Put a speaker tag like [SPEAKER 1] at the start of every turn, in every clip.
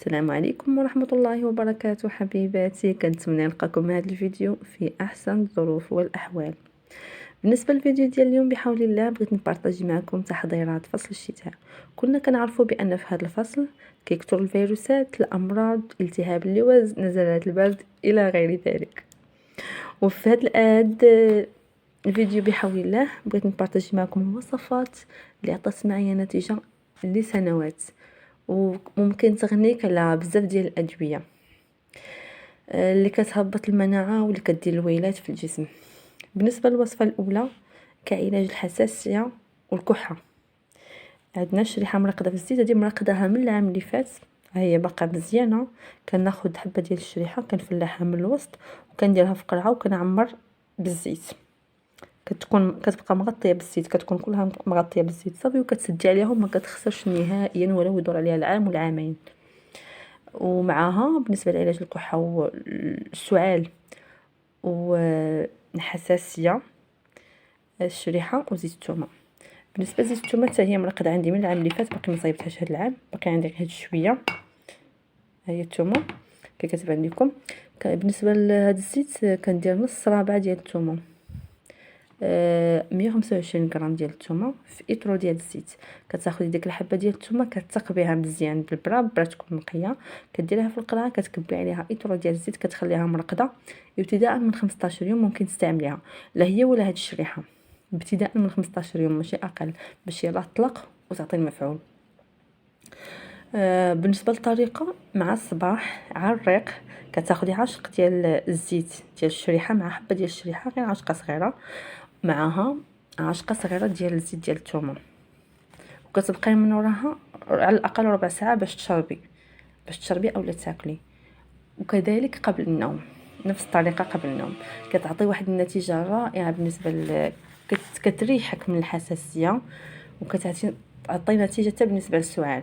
[SPEAKER 1] السلام عليكم ورحمة الله وبركاته حبيباتي، كنتمنى نلقاكم هذا الفيديو في احسن الظروف والاحوال. بالنسبه للفيديو ديال اليوم بحول الله بغيت نبارطاجي معكم تحضيرات فصل الشتاء. كنا كنعرفوا بان في هذا الفصل كيكثر الفيروسات، الامراض، التهاب اللوز، نزلات البرد الى غير ذلك. وفي هذا الفيديو بحول الله بغيت نبارطاجي معكم الوصفات اللي عطات معايا نتيجه لسنوات، وممكن تغنيك على بزاف ديال الادويه اللي كتهبط المناعه واللي كدير الويلات في الجسم. بالنسبه للوصفه الاولى كعلاج الحساسيه والكحه، عندنا شريحه مرقده في الزيت. هذه مرقداها من العام اللي فات، هي باقا مزيانه. كناخذ حبه ديال الشريحه كنفلحها من الوسط وكنديرها في قرعه وكنعمر بالزيت. كتبقى مغطيه بالزيت، كتكون كلها مغطيه بالزيت صافي، وكتسدي عليها وما كتخسرش نهائيا ولو يدور عليها العام والعامين. ومعها بالنسبه لعلاج الكحه والسعال والحساسيه الشريحه وزيت الثومه. بالنسبه لزيت الثومه حتى هي مرقده عندي من العام اللي فات، باقي ما صايبتهاش هذا العام، باقي عندي غير هاد شويه. ها هي الثومه كي كتبان لكم. بالنسبه لهذا الزيت كندير نص رابع ديال الثومه، 125 غرام ديال الثومه في اطرو ديال الزيت. كتاخذي ديك الحبه ديال الثومه كتقبيها مزيان بالبرا تكون نقيه، كديريها في القرعه، كتكبي عليها اطرو ديال الزيت، كتخليها مرقده ابتداء من 15 يوم. ممكن تستعمليها لا هي ولا هاد الشريحه ابتداء من 15 يوم ماشي اقل، باش يلاه تطلق وتعطي المفعول. بالنسبه للطريقه، مع الصباح على الريق كتاخدي عشق ديال الزيت ديال الشريحه مع حبه ديال الشريحه، غير عشقه صغيره، معها عشقه صغيره ديال الزيت ديال الثومه، وكتبقاي من وراها على الاقل ربع ساعه باش تشربي اولا تاكلي. وكذلك قبل النوم، نفس الطريقه قبل النوم كتعطي واحد النتيجه رائعه بالنسبه كتريحك من الحساسيه، وكتعطي نتيجه حتى بالنسبه للسعال.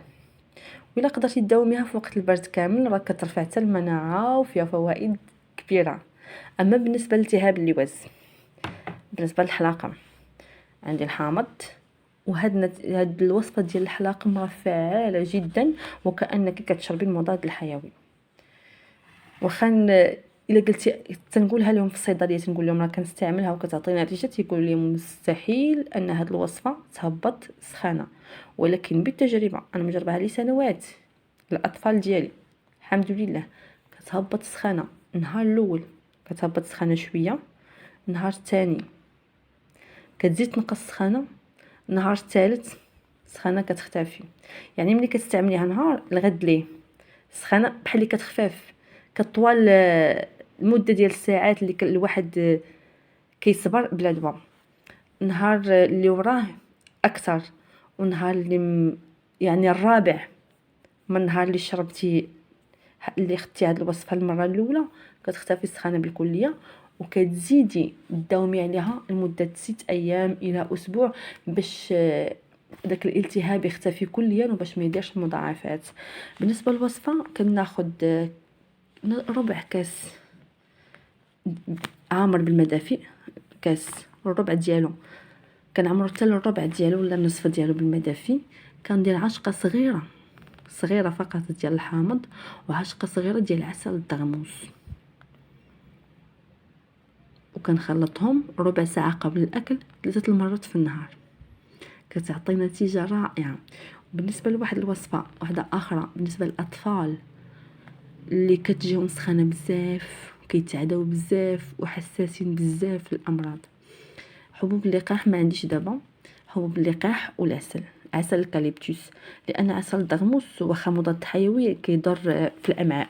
[SPEAKER 1] وإلا قدرتي تداوميها في وقت البرد كامل راه كترفع حتى المناعه وفيها فوائد كبيره. اما بالنسبه لالتهاب اللوز، بالنسبه للحلاقه عندي الحامض، هاد الوصفه ديال الحلاقه راه فعاله جدا، وكانك كتشربي المضاد الحيوي. واخا الا قلتي تنقولها لهم في الصيدليه، تنقول لهم راه كنستعملها وكتعطي نتيجه، تيقولوا لي مستحيل ان هاد الوصفه تهبط سخانه. ولكن بالتجربه انا مجربها لي سنوات، الاطفال ديالي الحمد لله كتهبط سخانه. النهار الاول كتهبط سخانه شويه، النهار الثاني كتزيد تنقص سخانه، النهار الثالث سخانه كتختفي. يعني ملي كتستعمليها نهار لغد ليه سخانه بحال اللي كتخفاف، كطوال المده ديال الساعات اللي الواحد كيصبر بلا دواء. النهار اللي وراه اكثر، والنهار اللي يعني الرابع من النهار اللي شربتي اللي خدتي هاد الوصفه المره الاولى كتختفي السخانه بالكليه، وكتزيدي تداومي عليها لمده 6 ايام الى اسبوع باش داك الالتهاب يختفي كليا وباش ما يديرش مضاعفات. بالنسبه للوصفه كناخذ ربع كاس عامر بالمدافئ، كاس الربع ديالو كنعمرو حتى الربع ديالو ولا النصف ديالو بالمدافئ. كندير عشقه صغيره فقط ديال الحامض وعشقه صغيره ديال العسل الدغموس، وكنخلطهم ربع ساعه قبل الاكل 3 المرات في النهار. كتعطي نتيجه رائعه. بالنسبه لواحد الوصفه واحده اخرى بالنسبه للاطفال اللي كتجيهم سخانه بزاف كيتعداو بزاف وحساسين بزاف للامراض، حبوب اللقاح ما عنديش دابا، حبوب اللقاح والعسل، عسل الكاليبتوس، لان عسل الدغموس واخا مضاد حيوي كيضر في الامعاء،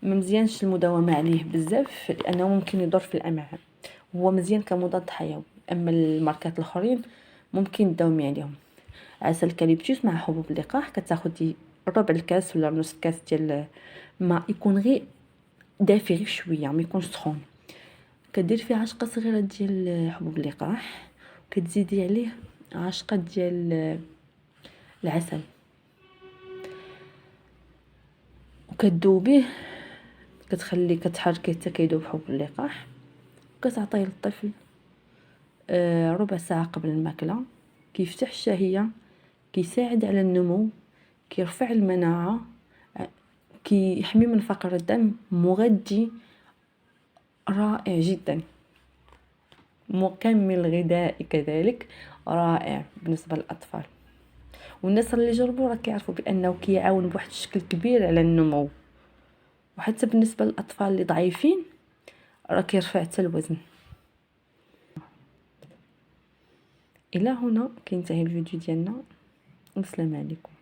[SPEAKER 1] ما مزيانش المداومه عليه بزاف لانه ممكن يضر في الامعاء. هو مزيان كمضاد حيوي، اما الماركات الاخرين ممكن تداومي عليهم. عسل الكاليبتوس مع حبوب اللقاح كتاخدي ربع الكاس ولا نص كاس ديال ما يكون غير دافي غير شويه ما يكونش سخون، كدير فيه عشقه صغيره ديال حبوب اللقاح، وكتزيدي عليه عشقه ديال العسل، وكتذوبيه، كتخلي كتحركيه حتى كيذوب حبوب اللقاح، وكتعطيه للطفل ربع ساعه قبل الماكله. كيفتح الشهيه، كيساعد على النمو، كيرفع المناعه، كيحمي من فقر الدم، مغذي رائع جدا، مكمل غذائي كذلك رائع بالنسبه للاطفال. والناس اللي جربوا راه كيعرفوا بانه كيعاون بواحد الشكل كبير على النمو، وحتى بالنسبه للاطفال اللي ضعيفين راه كيرفع حتى الوزن. الى هنا كينتهي الفيديو ديالنا، والسلام عليكم.